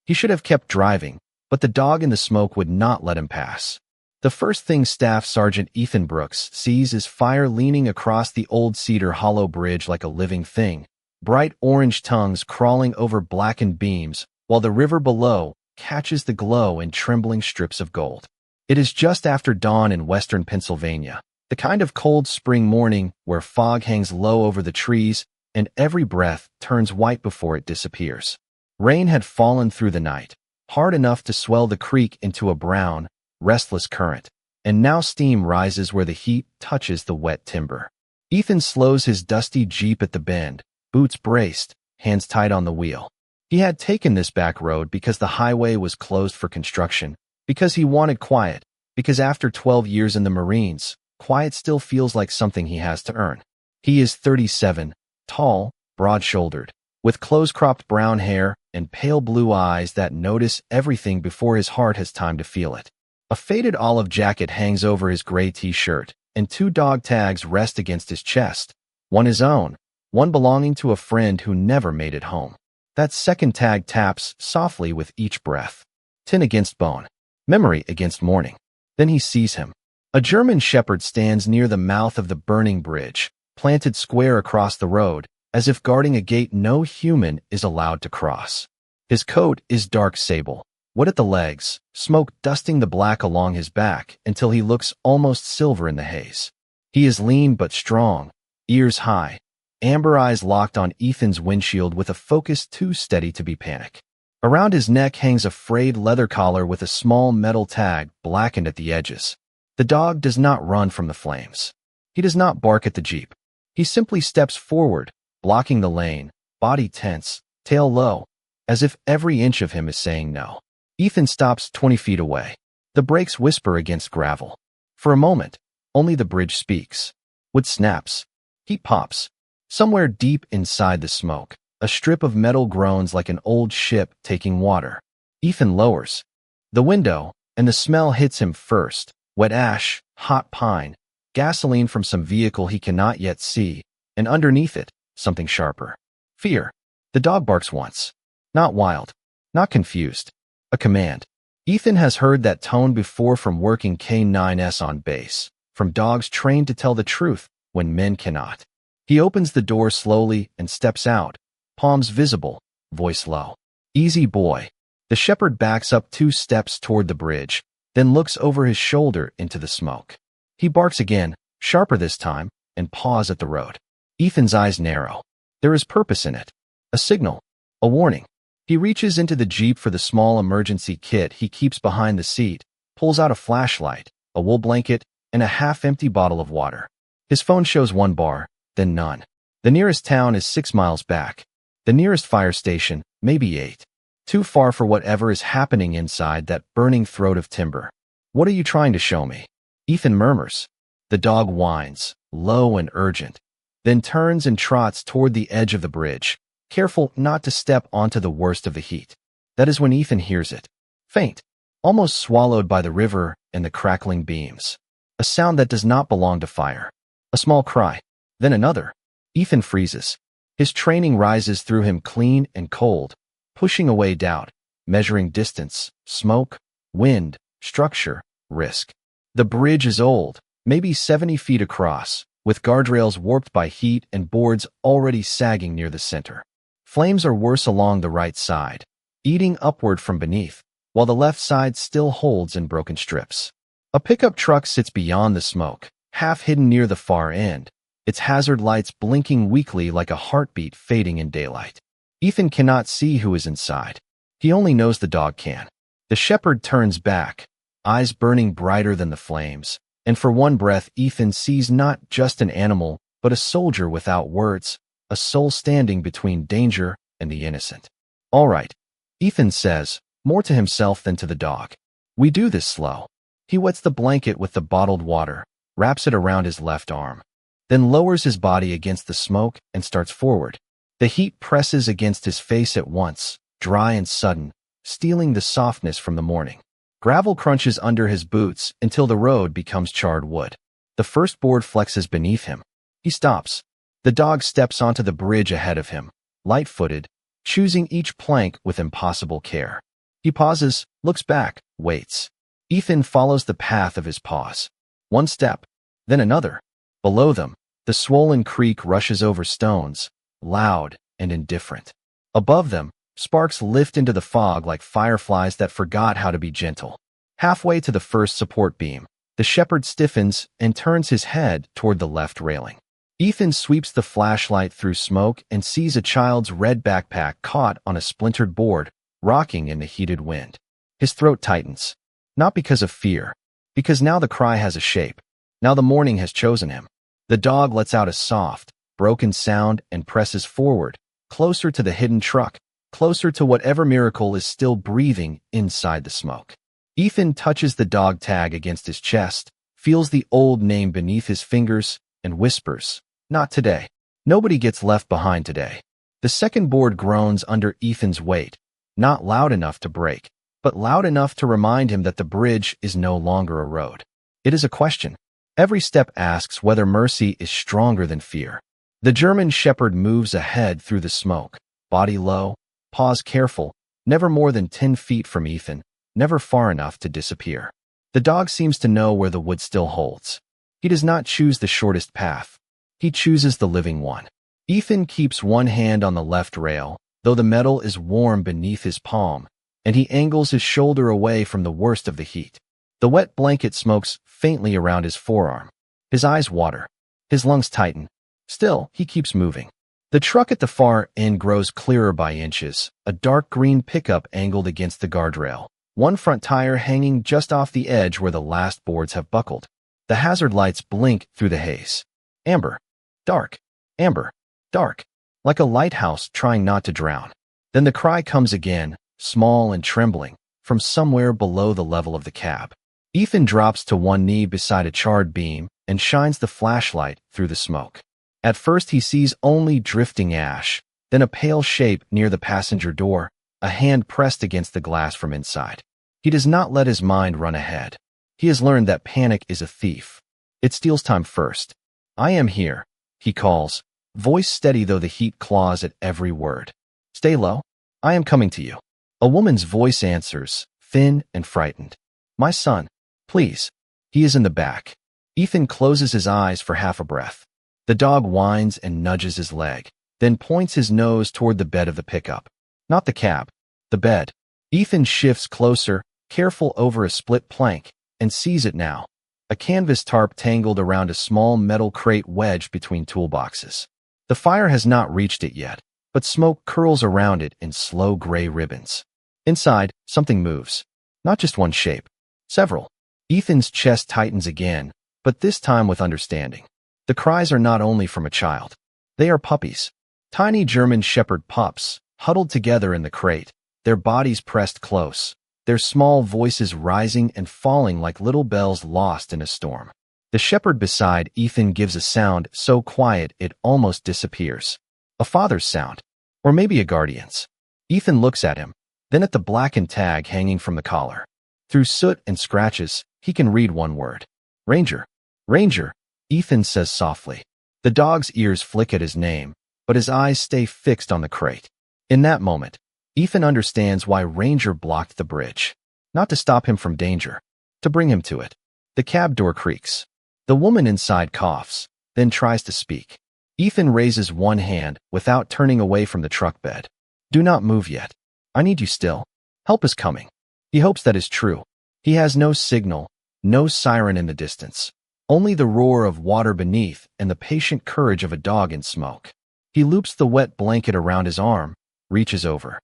He should have kept driving, but the dog in the smoke would not let him pass. The first thing Staff Sergeant Ethan Brooks sees is fire leaning across the old Cedar Hollow Bridge like a living thing, bright orange tongues crawling over blackened beams, while the river below catches the glow in trembling strips of gold. It is just after dawn in western Pennsylvania, the kind of cold spring morning where fog hangs low over the trees and every breath turns white before it disappears. Rain had fallen through the night, hard enough to swell the creek into a brown, restless current, and now steam rises where the heat touches the wet timber. Ethan slows his dusty Jeep at the bend, boots braced, hands tight on the wheel. He had taken this back road because the highway was closed for construction, because he wanted quiet, because after 12 years in the Marines, quiet still feels like something he has to earn. He is 37, tall, broad-shouldered, with close-cropped brown hair and pale blue eyes that notice everything before his heart has time to feel it. A faded olive jacket hangs over his gray t-shirt, and 2 dog tags rest against his chest, one his own, one belonging to a friend who never made it home. That second tag taps softly with each breath. Tin against bone, memory against morning. Then he sees him. A German shepherd stands near the mouth of the burning bridge, planted square across the road, as if guarding a gate no human is allowed to cross. His coat is dark sable, wood at the legs, smoke dusting the black along his back until he looks almost silver in the haze. He is lean but strong, ears high, amber eyes locked on Ethan's windshield with a focus too steady to be panic. Around his neck hangs a frayed leather collar with a small metal tag blackened at the edges. The dog does not run from the flames. He does not bark at the Jeep. He simply steps forward, blocking the lane, body tense, tail low, as if every inch of him is saying no. Ethan stops 20 feet away. The brakes whisper against gravel. For a moment, only the bridge speaks. Wood snaps. Heat pops. Somewhere deep inside the smoke, a strip of metal groans like an old ship taking water. Ethan lowers the window, and the smell hits him first. Wet ash, hot pine, gasoline from some vehicle he cannot yet see, and underneath it, something sharper. Fear. The dog barks once. Not wild. Not confused. A command. Ethan has heard that tone before from working K9s on base, from dogs trained to tell the truth when men cannot. He opens the door slowly and steps out, palms visible, voice low. Easy boy. The shepherd backs up 2 steps toward the bridge, then looks over his shoulder into the smoke. He barks again, sharper this time, and paws at the road. Ethan's eyes narrow. There is purpose in it. A signal. A warning. He reaches into the Jeep for the small emergency kit he keeps behind the seat, pulls out a flashlight, a wool blanket, and a half-empty bottle of water. His phone shows 1 bar, then none. The nearest town is 6 miles back. The nearest fire station, maybe 8. Too far for whatever is happening inside that burning throat of timber. What are you trying to show me? Ethan murmurs. The dog whines, low and urgent, then turns and trots toward the edge of the bridge, careful not to step onto the worst of the heat. That is when Ethan hears it. Faint, almost swallowed by the river and the crackling beams. A sound that does not belong to fire. A small cry. Then another. Ethan freezes. His training rises through him clean and cold, pushing away doubt, measuring distance, smoke, wind, structure, risk. The bridge is old, maybe 70 feet across, with guardrails warped by heat and boards already sagging near the center. Flames are worse along the right side, eating upward from beneath, while the left side still holds in broken strips. A pickup truck sits beyond the smoke, half hidden near the far end, its hazard lights blinking weakly like a heartbeat fading in daylight. Ethan cannot see who is inside. He only knows the dog can. The shepherd turns back, eyes burning brighter than the flames, and for one breath Ethan sees not just an animal, but a soldier without words, a soul standing between danger and the innocent. All right, Ethan says, more to himself than to the dog. We do this slow. He wets the blanket with the bottled water, wraps it around his left arm, then lowers his body against the smoke and starts forward. The heat presses against his face at once, dry and sudden, stealing the softness from the morning. Gravel crunches under his boots until the road becomes charred wood. The first board flexes beneath him. He stops. The dog steps onto the bridge ahead of him, light-footed, choosing each plank with impossible care. He pauses, looks back, waits. Ethan follows the path of his pause. One step, then another. Below them, the swollen creek rushes over stones, loud and indifferent. Above them, sparks lift into the fog like fireflies that forgot how to be gentle. Halfway to the first support beam, the shepherd stiffens and turns his head toward the left railing. Ethan sweeps the flashlight through smoke and sees a child's red backpack caught on a splintered board, rocking in the heated wind. His throat tightens. Not because of fear, because now the cry has a shape. Now the morning has chosen him. The dog lets out a soft, broken sound and presses forward, closer to the hidden truck, closer to whatever miracle is still breathing inside the smoke. Ethan touches the dog tag against his chest, feels the old name beneath his fingers, and whispers, "Not today. Nobody gets left behind today." The second board groans under Ethan's weight, not loud enough to break, but loud enough to remind him that the bridge is no longer a road. It is a question. Every step asks whether mercy is stronger than fear. The German shepherd moves ahead through the smoke, body low, paws careful, never more than 10 feet from Ethan, never far enough to disappear. The dog seems to know where the wood still holds. He does not choose the shortest path. He chooses the living one. Ethan keeps one hand on the left rail, though the metal is warm beneath his palm, and he angles his shoulder away from the worst of the heat. The wet blanket smokes faintly around his forearm. His eyes water. His lungs tighten. Still, he keeps moving. The truck at the far end grows clearer by inches, a dark green pickup angled against the guardrail, one front tire hanging just off the edge where the last boards have buckled. The hazard lights blink through the haze. Amber. Dark. Amber. Dark. Like a lighthouse trying not to drown. Then the cry comes again, small and trembling, from somewhere below the level of the cab. Ethan drops to one knee beside a charred beam and shines the flashlight through the smoke. At first he sees only drifting ash, then a pale shape near the passenger door, a hand pressed against the glass from inside. He does not let his mind run ahead. He has learned that panic is a thief. It steals time first. "I am here," he calls, voice steady though the heat claws at every word. "Stay low. I am coming to you." A woman's voice answers, thin and frightened. "My son, please." He is in the back. Ethan closes his eyes for half a breath. The dog whines and nudges his leg, then points his nose toward the bed of the pickup. Not the cab, the bed. Ethan shifts closer, careful over a split plank, and sees it now. A canvas tarp tangled around a small metal crate wedged between toolboxes. The fire has not reached it yet, but smoke curls around it in slow gray ribbons. Inside, something moves. Not just one shape. Several. Ethan's chest tightens again, but this time with understanding. The cries are not only from a child. They are puppies. Tiny German shepherd pups, huddled together in the crate, their bodies pressed close, their small voices rising and falling like little bells lost in a storm. The shepherd beside Ethan gives a sound so quiet it almost disappears. A father's sound. Or maybe a guardian's. Ethan looks at him, then at the blackened tag hanging from the collar. Through soot and scratches, he can read one word. "Ranger." "Ranger," Ethan says softly. The dog's ears flick at his name, but his eyes stay fixed on the crate. In that moment, Ethan understands why Ranger blocked the bridge. Not to stop him from danger, to bring him to it. The cab door creaks. The woman inside coughs, then tries to speak. Ethan raises one hand without turning away from the truck bed. "Do not move yet. I need you still. Help is coming." He hopes that is true. He has no signal, no siren in the distance. Only the roar of water beneath and the patient courage of a dog in smoke. He loops the wet blanket around his arm, reaches over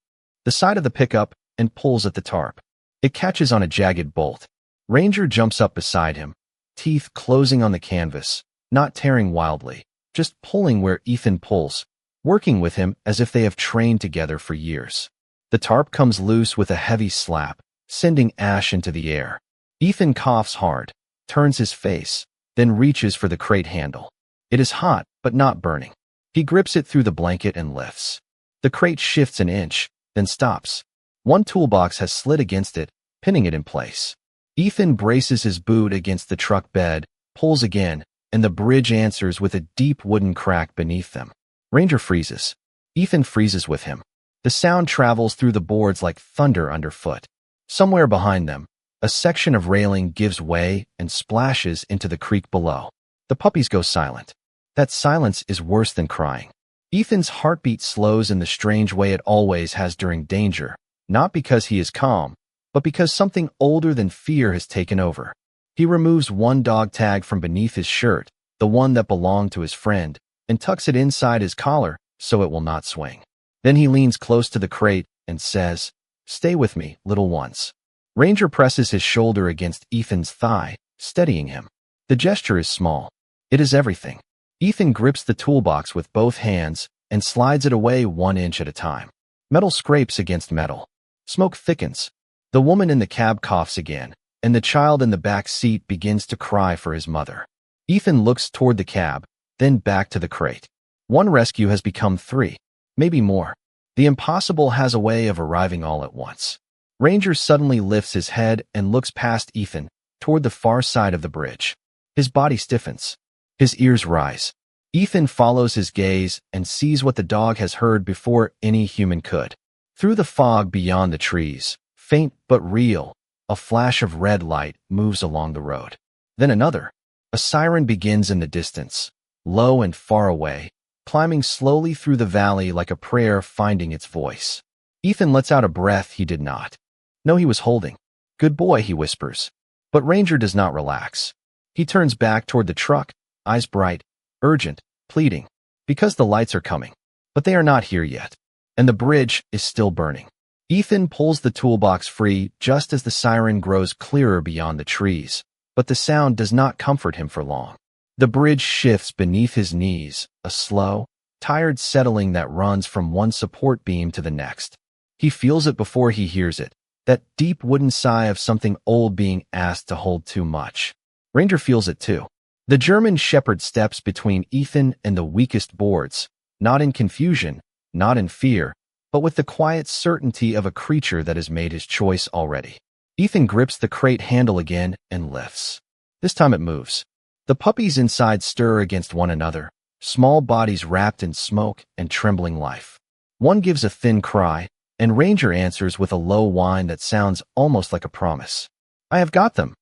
the side of the pickup, and pulls at the tarp. It catches on a jagged bolt. Ranger jumps up beside him, teeth closing on the canvas, not tearing wildly, just pulling where Ethan pulls, working with him as if they have trained together for years. The tarp comes loose with a heavy slap, sending ash into the air. Ethan coughs hard, turns his face, then reaches for the crate handle. It is hot, but not burning. He grips it through the blanket and lifts. The crate shifts an inch, then stops. One toolbox has slid against it, pinning it in place. Ethan braces his boot against the truck bed, pulls again, and the bridge answers with a deep wooden crack beneath them. Ranger freezes. Ethan freezes with him. The sound travels through the boards like thunder underfoot. Somewhere behind them, a section of railing gives way and splashes into the creek below. The puppies go silent. That silence is worse than crying. Ethan's heartbeat slows in the strange way it always has during danger, not because he is calm, but because something older than fear has taken over. He removes one dog tag from beneath his shirt, the one that belonged to his friend, and tucks it inside his collar so it will not swing. Then he leans close to the crate and says, "Stay with me, little ones." Ranger presses his shoulder against Ethan's thigh, steadying him. The gesture is small. It is everything. Ethan grips the toolbox with both hands and slides it away 1 inch at a time. Metal scrapes against metal. Smoke thickens. The woman in the cab coughs again, and the child in the back seat begins to cry for his mother. Ethan looks toward the cab, then back to the crate. One rescue has become 3, maybe more. The impossible has a way of arriving all at once. Ranger suddenly lifts his head and looks past Ethan, toward the far side of the bridge. His body stiffens. His ears rise. Ethan follows his gaze and sees what the dog has heard before any human could. Through the fog beyond the trees, faint but real, a flash of red light moves along the road. Then another. A siren begins in the distance, low and far away, climbing slowly through the valley like a prayer finding its voice. Ethan lets out a breath he did not know he was holding. "Good boy," he whispers. But Ranger does not relax. He turns back toward the truck, eyes bright, urgent, pleading, because the lights are coming. But they are not here yet, and the bridge is still burning. Ethan pulls the toolbox free just as the siren grows clearer beyond the trees, but the sound does not comfort him for long. The bridge shifts beneath his knees, a slow, tired settling that runs from one support beam to the next. He feels it before he hears it, that deep wooden sigh of something old being asked to hold too much. Ranger feels it too. The German shepherd steps between Ethan and the weakest boards, not in confusion, not in fear, but with the quiet certainty of a creature that has made his choice already. Ethan grips the crate handle again and lifts. This time it moves. The puppies inside stir against one another, small bodies wrapped in smoke and trembling life. One gives a thin cry, and Ranger answers with a low whine that sounds almost like a promise. "I have got them,"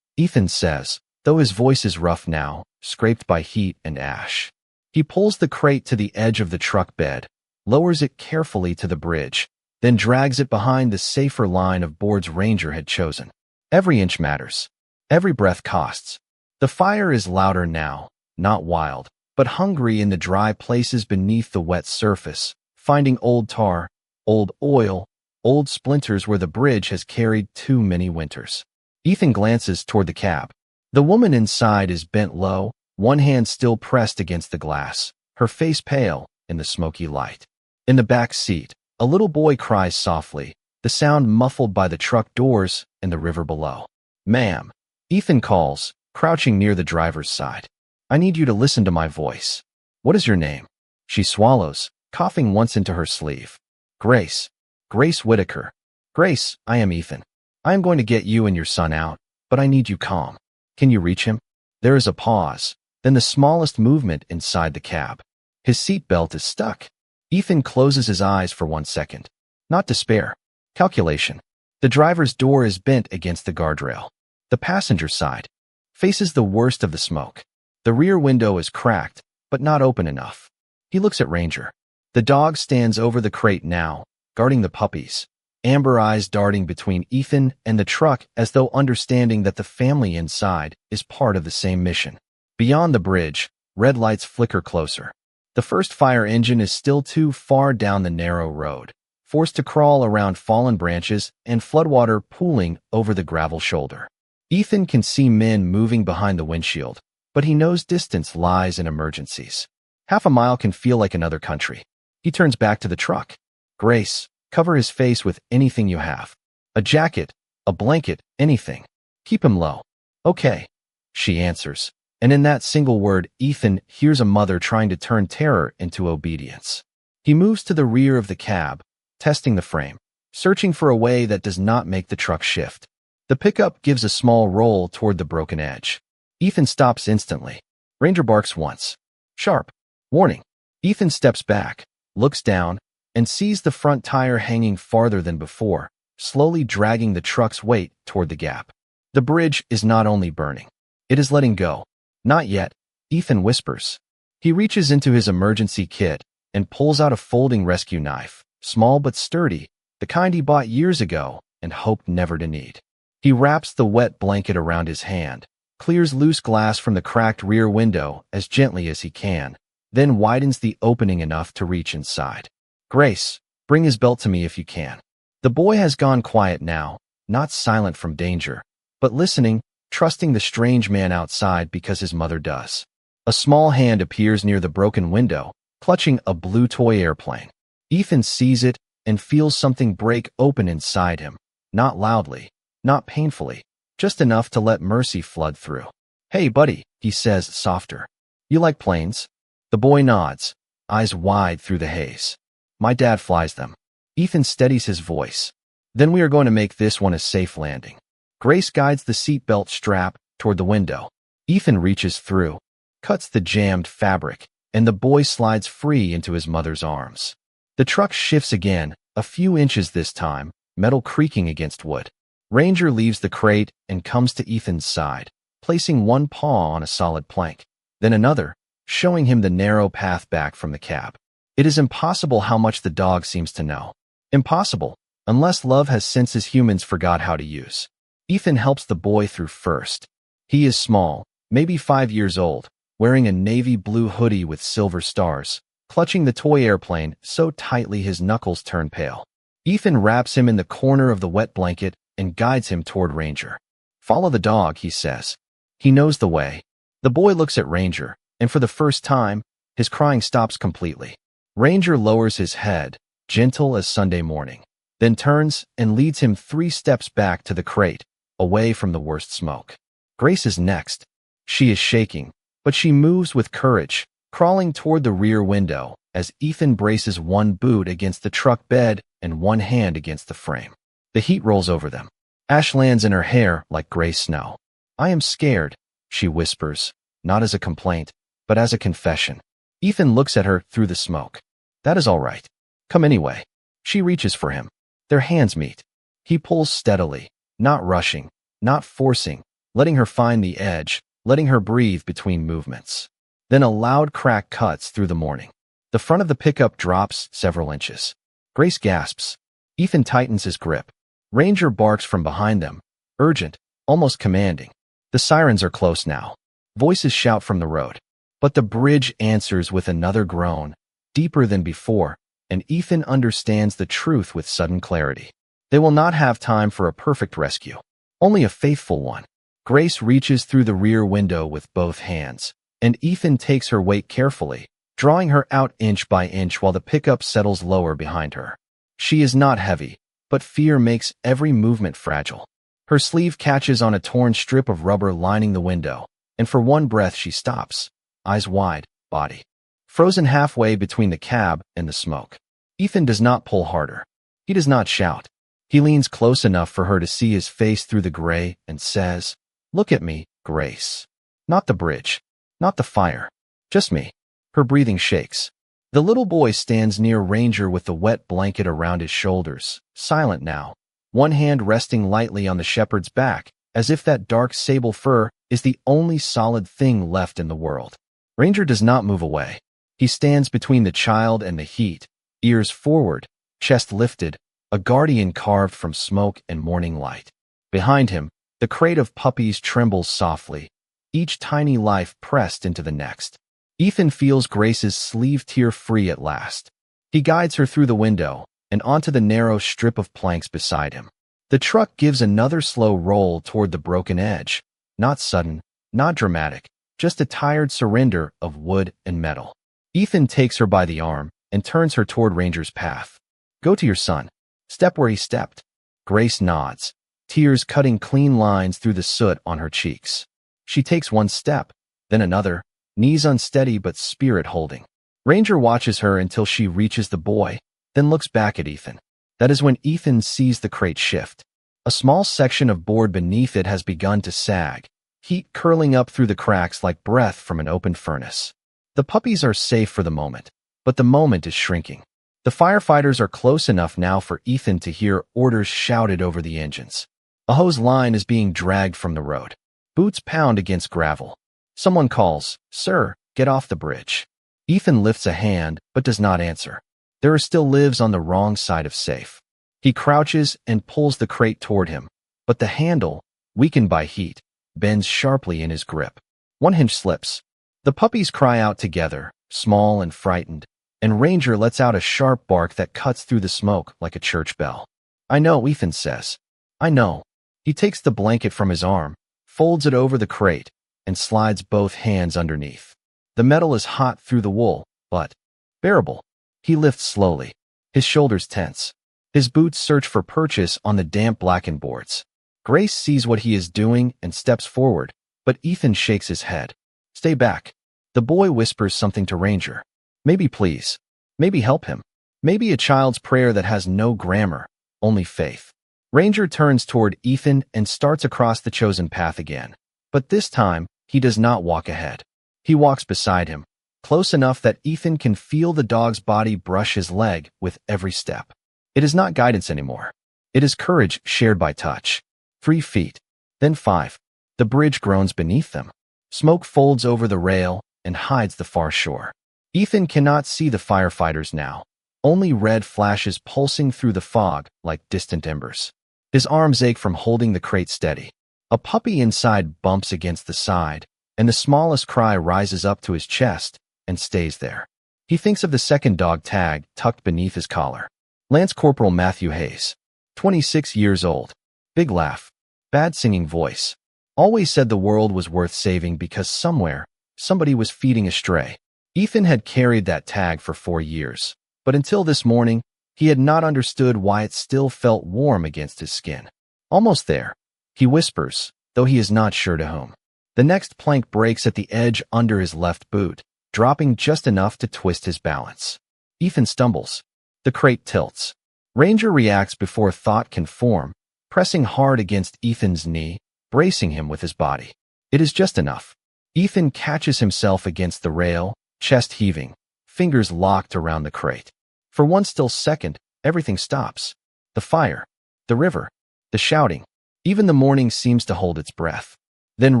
Ethan says, though his voice is rough now, scraped by heat and ash. He pulls the crate to the edge of the truck bed, lowers it carefully to the bridge, then drags it behind the safer line of boards Ranger had chosen. Every inch matters. Every breath costs. The fire is louder now, not wild, but hungry in the dry places beneath the wet surface, finding old tar, old oil, old splinters where the bridge has carried too many winters. Ethan glances toward the cab. The woman inside is bent low, one hand still pressed against the glass, her face pale in the smoky light. In the back seat, a little boy cries softly, the sound muffled by the truck doors and the river below. "Ma'am," Ethan calls, crouching near the driver's side. "I need you to listen to my voice. What is your name?" She swallows, coughing once into her sleeve. "Grace. Grace Whitaker." "Grace, I am Ethan. I am going to get you and your son out, but I need you calm. Can you reach him?" There is a pause, then the smallest movement inside the cab. His seatbelt is stuck. Ethan closes his eyes for 1 second. Not despair. Calculation. The driver's door is bent against the guardrail. The passenger side faces the worst of the smoke. The rear window is cracked, but not open enough. He looks at Ranger. The dog stands over the crate now, guarding the puppies, amber eyes darting between Ethan and the truck as though understanding that the family inside is part of the same mission. Beyond the bridge, red lights flicker closer. The first fire engine is still too far down the narrow road, forced to crawl around fallen branches and floodwater pooling over the gravel shoulder. Ethan can see men moving behind the windshield, but he knows distance lies in emergencies. Half a mile can feel like another country. He turns back to the truck. "Grace, cover his face with anything you have. A jacket, a blanket, anything. Keep him low." "Okay," she answers, and in that single word, Ethan hears a mother trying to turn terror into obedience. He moves to the rear of the cab, testing the frame, searching for a way that does not make the truck shift. The pickup gives a small roll toward the broken edge. Ethan stops instantly. Ranger barks once. Sharp. Warning. Ethan steps back, looks down, and sees the front tire hanging farther than before, slowly dragging the truck's weight toward the gap. The bridge is not only burning. It is letting go. Not yet, Ethan whispers. He reaches into his emergency kit and pulls out a folding rescue knife, small but sturdy, the kind he bought years ago and hoped never to need. He wraps the wet blanket around his hand, clears loose glass from the cracked rear window as gently as he can, then widens the opening enough to reach inside. Grace, bring his belt to me if you can. The boy has gone quiet now, not silent from danger, but listening, trusting the strange man outside because his mother does. A small hand appears near the broken window, clutching a blue toy airplane. Ethan sees it and feels something break open inside him, not loudly, not painfully, just enough to let mercy flood through. Hey, buddy, he says softer. You like planes? The boy nods, eyes wide through the haze. My dad flies them. Ethan steadies his voice. Then we are going to make this one a safe landing. Grace guides the seatbelt strap toward the window. Ethan reaches through, cuts the jammed fabric, and the boy slides free into his mother's arms. The truck shifts again, a few inches this time, metal creaking against wood. Ranger leaves the crate and comes to Ethan's side, placing one paw on a solid plank, then another, showing him the narrow path back from the cab. It is impossible how much the dog seems to know. Impossible, unless love has senses humans forgot how to use. Ethan helps the boy through first. He is small, maybe 5 years old, wearing a navy blue hoodie with silver stars, clutching the toy airplane so tightly his knuckles turn pale. Ethan wraps him in the corner of the wet blanket and guides him toward Ranger. Follow the dog, he says. He knows the way. The boy looks at Ranger, and for the first time, his crying stops completely. Ranger lowers his head, gentle as Sunday morning, then turns and leads him 3 steps back to the crate, away from the worst smoke. Grace is next. She is shaking, but she moves with courage, crawling toward the rear window as Ethan braces one boot against the truck bed and one hand against the frame. The heat rolls over them. Ash lands in her hair like gray snow. I am scared, she whispers, not as a complaint, but as a confession. Ethan looks at her through the smoke. That is all right. Come anyway. She reaches for him. Their hands meet. He pulls steadily, not rushing, not forcing, letting her find the edge, letting her breathe between movements. Then a loud crack cuts through the morning. The front of the pickup drops several inches. Grace gasps. Ethan tightens his grip. Ranger barks from behind them, urgent, almost commanding. The sirens are close now. Voices shout from the road. But the bridge answers with another groan, deeper than before, and Ethan understands the truth with sudden clarity. They will not have time for a perfect rescue, only a faithful one. Grace reaches through the rear window with both hands, and Ethan takes her weight carefully, drawing her out inch by inch while the pickup settles lower behind her. She is not heavy, but fear makes every movement fragile. Her sleeve catches on a torn strip of rubber lining the window, and for one breath she stops, eyes wide, body frozen halfway between the cab and the smoke. Ethan does not pull harder. He does not shout. He leans close enough for her to see his face through the gray and says, "Look at me, Grace. Not the bridge, not the fire, just me." Her breathing shakes. The little boy stands near Ranger with the wet blanket around his shoulders, silent now, one hand resting lightly on the shepherd's back, as if that dark sable fur is the only solid thing left in the world. Ranger does not move away. He stands between the child and the heat, ears forward, chest lifted, a guardian carved from smoke and morning light. Behind him, the crate of puppies trembles softly, each tiny life pressed into the next. Ethan feels Grace's sleeve tear free at last. He guides her through the window and onto the narrow strip of planks beside him. The truck gives another slow roll toward the broken edge, not sudden, not dramatic, just a tired surrender of wood and metal. Ethan takes her by the arm and turns her toward Ranger's path. Go to your son. Step where he stepped. Grace nods, tears cutting clean lines through the soot on her cheeks. She takes one step, then another, knees unsteady but spirit holding. Ranger watches her until she reaches the boy, then looks back at Ethan. That is when Ethan sees the crate shift. A small section of board beneath it has begun to sag, heat curling up through the cracks like breath from an open furnace. The puppies are safe for the moment, but the moment is shrinking. The firefighters are close enough now for Ethan to hear orders shouted over the engines. A hose line is being dragged from the road. Boots pound against gravel. Someone calls, "Sir, get off the bridge." Ethan lifts a hand, but does not answer. There are still lives on the wrong side of safe. He crouches and pulls the crate toward him, but the handle, weakened by heat, bends sharply in his grip. One hinge slips. The puppies cry out together, small and frightened, and Ranger lets out a sharp bark that cuts through the smoke like a church bell. "I know," Ethan says. "I know." He takes the blanket from his arm, folds it over the crate, and slides both hands underneath. The metal is hot through the wool, but bearable. He lifts slowly, his shoulders tense. His boots search for purchase on the damp blackened boards. Grace sees what he is doing and steps forward, but Ethan shakes his head. "Stay back." The boy whispers something to Ranger. Maybe please. Maybe help him. Maybe a child's prayer that has no grammar, only faith. Ranger turns toward Ethan and starts across the chosen path again. But this time, he does not walk ahead. He walks beside him, close enough that Ethan can feel the dog's body brush his leg with every step. It is not guidance anymore. It is courage shared by touch. 3 feet, then 5. The bridge groans beneath them. Smoke folds over the rail and hides the far shore. Ethan cannot see the firefighters now, only red flashes pulsing through the fog like distant embers. His arms ache from holding the crate steady. A puppy inside bumps against the side, and the smallest cry rises up to his chest and stays there. He thinks of the second dog tag tucked beneath his collar. Lance Corporal Matthew Hayes, 26 years old. Big laugh. Bad singing voice. Always said the world was worth saving because somewhere, somebody was feeding a stray. Ethan had carried that tag for 4 years, but until this morning, he had not understood why it still felt warm against his skin. Almost there, he whispers, though he is not sure to whom. The next plank breaks at the edge under his left boot, dropping just enough to twist his balance. Ethan stumbles. The crate tilts. Ranger reacts before thought can form, pressing hard against Ethan's knee, bracing him with his body. It is just enough. Ethan catches himself against the rail, chest heaving, fingers locked around the crate. For one still second, everything stops. The fire, the river, the shouting. Even the morning seems to hold its breath. Then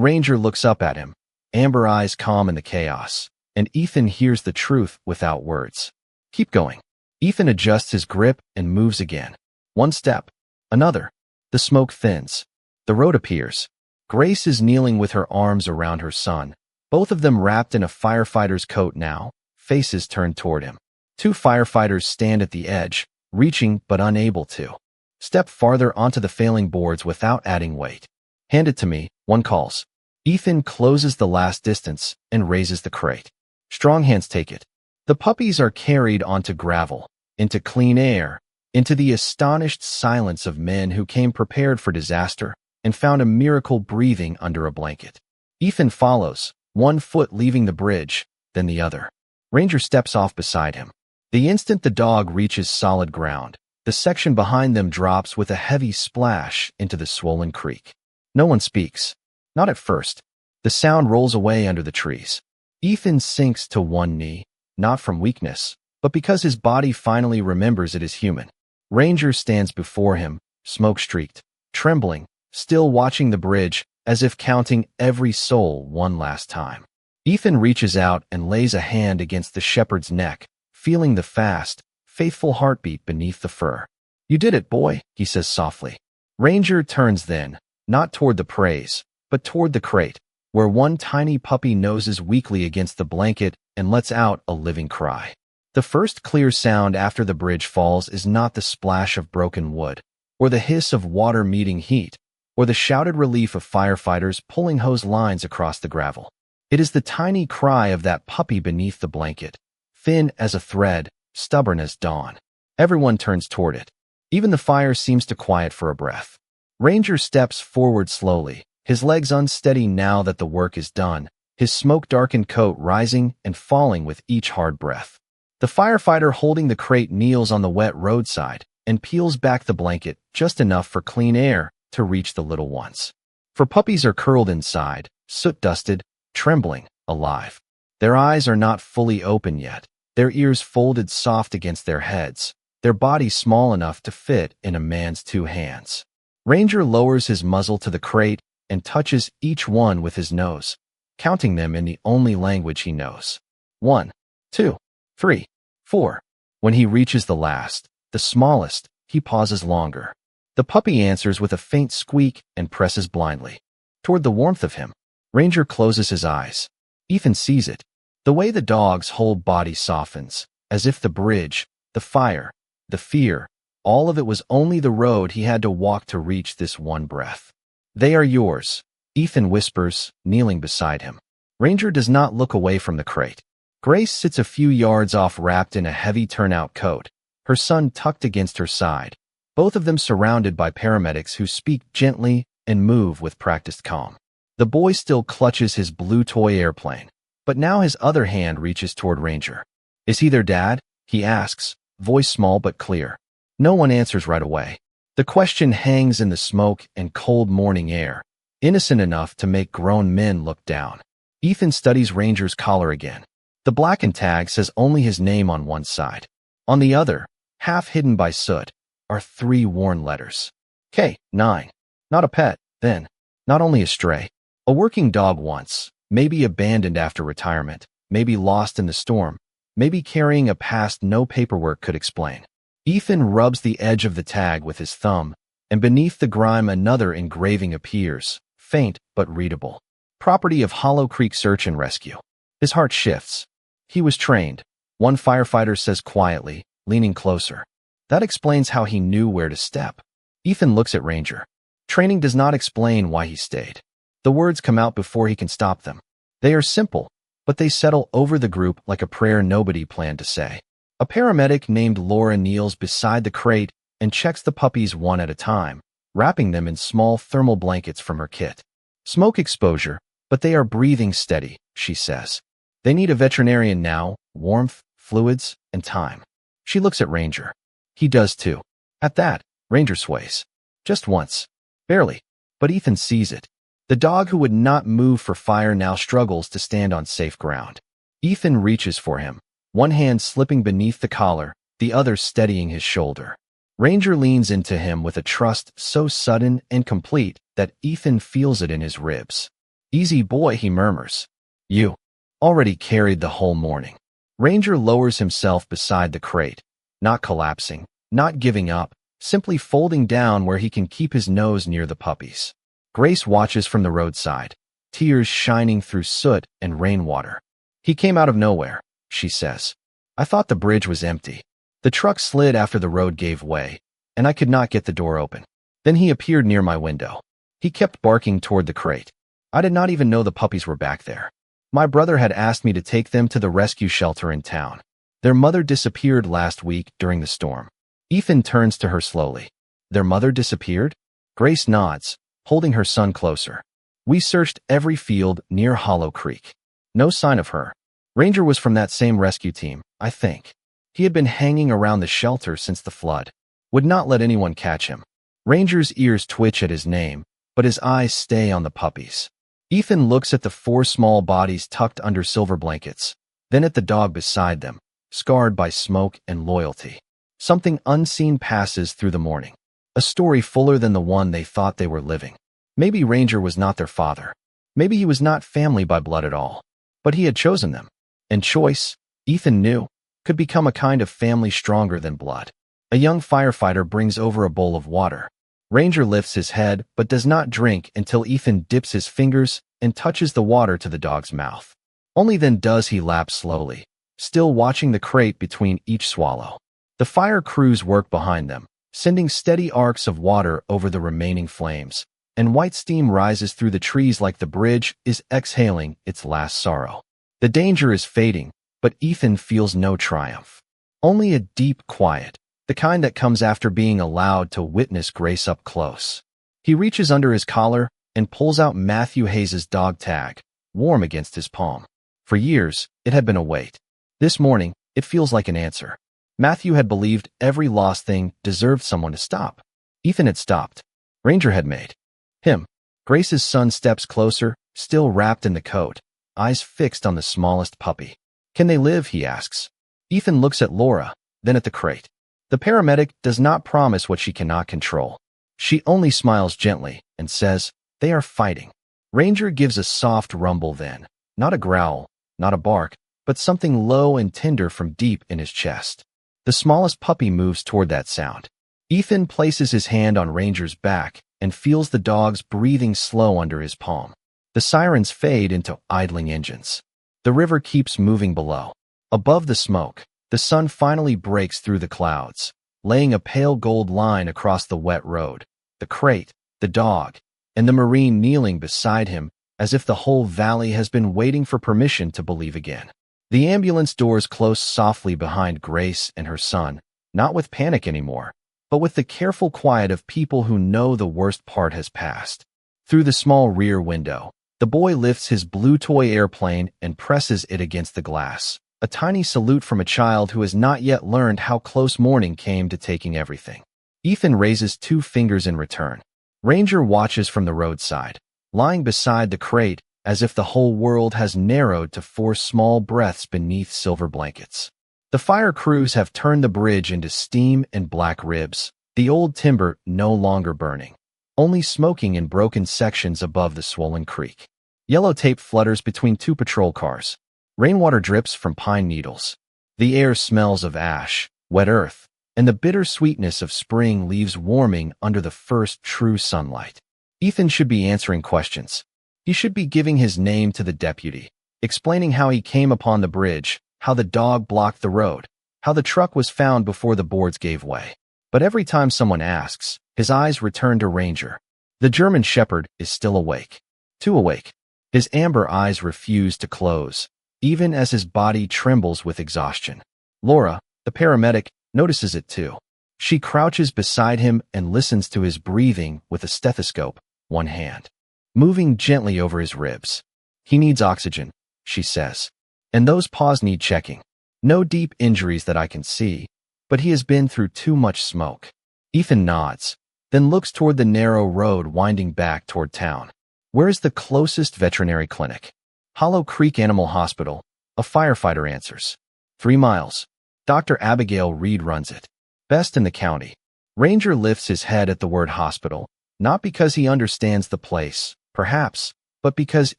Ranger looks up at him, amber eyes calm in the chaos, and Ethan hears the truth without words. "Keep going." Ethan adjusts his grip and moves again. One step, another. The smoke thins. The road appears. Grace is kneeling with her arms around her son, both of them wrapped in a firefighter's coat now, faces turned toward him. 2 firefighters stand at the edge, reaching but unable to step farther onto the failing boards without adding weight. "Hand it to me," one calls. Ethan closes the last distance and raises the crate. Strong hands take it. The puppies are carried onto gravel, into clean air, into the astonished silence of men who came prepared for disaster and found a miracle breathing under a blanket. Ethan follows, one foot leaving the bridge, then the other. Ranger steps off beside him. The instant the dog reaches solid ground, the section behind them drops with a heavy splash into the swollen creek. No one speaks. Not at first. The sound rolls away under the trees. Ethan sinks to one knee, not from weakness, but because his body finally remembers it is human. Ranger stands before him, smoke-streaked, trembling, still watching the bridge, as if counting every soul one last time. Ethan reaches out and lays a hand against the shepherd's neck, feeling the fast, faithful heartbeat beneath the fur. "You did it, boy," he says softly. Ranger turns then, not toward the praise, but toward the crate, where one tiny puppy noses weakly against the blanket and lets out a living cry. The first clear sound after the bridge falls is not the splash of broken wood, or the hiss of water meeting heat, or the shouted relief of firefighters pulling hose lines across the gravel. It is the tiny cry of that puppy beneath the blanket, thin as a thread, stubborn as dawn. Everyone turns toward it. Even the fire seems to quiet for a breath. Ranger steps forward slowly, his legs unsteady now that the work is done, his smoke-darkened coat rising and falling with each hard breath. The firefighter holding the crate kneels on the wet roadside and peels back the blanket just enough for clean air to reach the little ones. For puppies are curled inside, soot-dusted, trembling, alive. Their eyes are not fully open yet, their ears folded soft against their heads, their bodies small enough to fit in a man's 2 hands. Ranger lowers his muzzle to the crate and touches each one with his nose, counting them in the only language he knows. 1, 2, 3, 4. When he reaches the last, the smallest, he pauses longer. The puppy answers with a faint squeak and presses blindly toward the warmth of him. Ranger closes his eyes. Ethan sees it. The way the dog's whole body softens, as if the bridge, the fire, the fear, all of it was only the road he had to walk to reach this one breath. "They are yours," Ethan whispers, kneeling beside him. Ranger does not look away from the crate. Grace sits a few yards off wrapped in a heavy turnout coat, her son tucked against her side, both of them surrounded by paramedics who speak gently and move with practiced calm. The boy still clutches his blue toy airplane, but now his other hand reaches toward Ranger. "Is he their dad?" he asks, voice small but clear. No one answers right away. The question hangs in the smoke and cold morning air, innocent enough to make grown men look down. Ethan studies Ranger's collar again. The blackened tag says only his name on one side. On the other, half hidden by soot, are 3 worn letters. K9. Not a pet, then. Not only a stray. A working dog once, maybe abandoned after retirement, maybe lost in the storm, maybe carrying a past no paperwork could explain. Ethan rubs the edge of the tag with his thumb, and beneath the grime another engraving appears, faint but readable. Property of Hollow Creek Search and Rescue. His heart shifts. He was trained, one firefighter says quietly, leaning closer. That explains how he knew where to step. Ethan looks at Ranger. Training does not explain why he stayed. The words come out before he can stop them. They are simple, but they settle over the group like a prayer nobody planned to say. A paramedic named Laura kneels beside the crate and checks the puppies one at a time, wrapping them in small thermal blankets from her kit. "Smoke exposure, but they are breathing steady," she says. "They need a veterinarian now, warmth, fluids, and time." She looks at Ranger. He does too. At that, Ranger sways. Just once. Barely. But Ethan sees it. The dog who would not move for fire now struggles to stand on safe ground. Ethan reaches for him, one hand slipping beneath the collar, the other steadying his shoulder. Ranger leans into him with a trust so sudden and complete that Ethan feels it in his ribs. "Easy boy," he murmurs. "You already carried the whole morning." Ranger lowers himself beside the crate, not collapsing, not giving up, simply folding down where he can keep his nose near the puppies. Grace watches from the roadside, tears shining through soot and rainwater. "He came out of nowhere," she says. "I thought the bridge was empty. The truck slid after the road gave way, and I could not get the door open. Then he appeared near my window. He kept barking toward the crate. I did not even know the puppies were back there. My brother had asked me to take them to the rescue shelter in town. Their mother disappeared last week during the storm." Ethan turns to her slowly. "Their mother disappeared?" Grace nods, holding her son closer. "We searched every field near Hollow Creek. No sign of her. Ranger was from that same rescue team, I think. He had been hanging around the shelter since the flood. Would not let anyone catch him." Ranger's ears twitch at his name, but his eyes stay on the puppies. Ethan looks at the 4 small bodies tucked under silver blankets, then at the dog beside them, scarred by smoke and loyalty. Something unseen passes through the morning. A story fuller than the one they thought they were living. Maybe Ranger was not their father. Maybe he was not family by blood at all. But he had chosen them. And choice, Ethan knew, could become a kind of family stronger than blood. A young firefighter brings over a bowl of water. Ranger lifts his head but does not drink until Ethan dips his fingers and touches the water to the dog's mouth. Only then does he lap slowly, still watching the crate between each swallow. The fire crews work behind them, sending steady arcs of water over the remaining flames, and white steam rises through the trees like the bridge is exhaling its last sorrow. The danger is fading, but Ethan feels no triumph. Only a deep quiet, the kind that comes after being allowed to witness Grace up close. He reaches under his collar and pulls out Matthew Hayes' dog tag, warm against his palm. For years, it had been a weight. This morning, it feels like an answer. Matthew had believed every lost thing deserved someone to stop. Ethan had stopped. Ranger had made him. Grace's son steps closer, still wrapped in the coat, eyes fixed on the smallest puppy. "Can they live?" he asks. Ethan looks at Laura, then at the crate. The paramedic does not promise what she cannot control. She only smiles gently and says, "They are fighting." Ranger gives a soft rumble then, not a growl, not a bark, but something low and tender from deep in his chest. The smallest puppy moves toward that sound. Ethan places his hand on Ranger's back and feels the dog's breathing slow under his palm. The sirens fade into idling engines. The river keeps moving below. Above the smoke, the sun finally breaks through the clouds, laying a pale gold line across the wet road. The crate, the dog, and the Marine kneeling beside him as if the whole valley has been waiting for permission to believe again. The ambulance doors close softly behind Grace and her son, not with panic anymore, but with the careful quiet of people who know the worst part has passed. Through the small rear window, the boy lifts his blue toy airplane and presses it against the glass, a tiny salute from a child who has not yet learned how close morning came to taking everything. Ethan raises 2 fingers in return. Ranger watches from the roadside, lying beside the crate as if the whole world has narrowed to 4 small breaths beneath silver blankets. The fire crews have turned the bridge into steam and black ribs, the old timber no longer burning, only smoking in broken sections above the swollen creek. Yellow tape flutters between 2 patrol cars. Rainwater drips from pine needles. The air smells of ash, wet earth, and the bitter sweetness of spring leaves warming under the first true sunlight. Ethan should be answering questions. He should be giving his name to the deputy, explaining how he came upon the bridge, how the dog blocked the road, how the truck was found before the boards gave way. But every time someone asks, his eyes return to Ranger. The German shepherd is still awake. Too awake. His amber eyes refuse to close, even as his body trembles with exhaustion. Laura, the paramedic, notices it too. She crouches beside him and listens to his breathing with a stethoscope, one hand moving gently over his ribs. "He needs oxygen," she says. "And those paws need checking. No deep injuries that I can see, but he has been through too much smoke." Ethan nods, then looks toward the narrow road winding back toward town. "Where is the closest veterinary clinic?" "Hollow Creek Animal Hospital," a firefighter answers. 3 miles. Dr. Abigail Reed runs it. Best in the county. Ranger lifts his head at the word hospital, not because he understands the place, perhaps, but because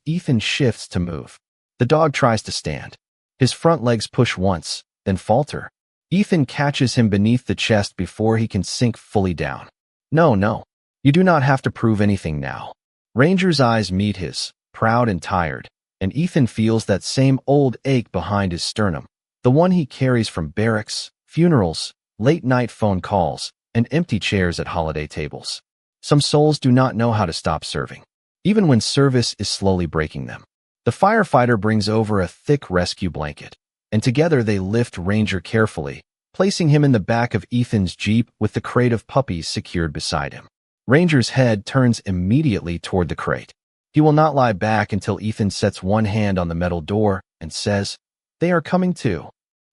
Ethan shifts to move. The dog tries to stand. His front legs push once, then falter. Ethan catches him beneath the chest before he can sink fully down. No, you do not have to prove anything now." Ranger's eyes meet his, proud and tired, and Ethan feels that same old ache behind his sternum, the one he carries from barracks, funerals, late-night phone calls, and empty chairs at holiday tables. Some souls do not know how to stop serving, even when service is slowly breaking them. The firefighter brings over a thick rescue blanket, and together they lift Ranger carefully, placing him in the back of Ethan's Jeep with the crate of puppies secured beside him. Ranger's head turns immediately toward the crate. He will not lie back until Ethan sets one hand on the metal door and says, "They are coming too."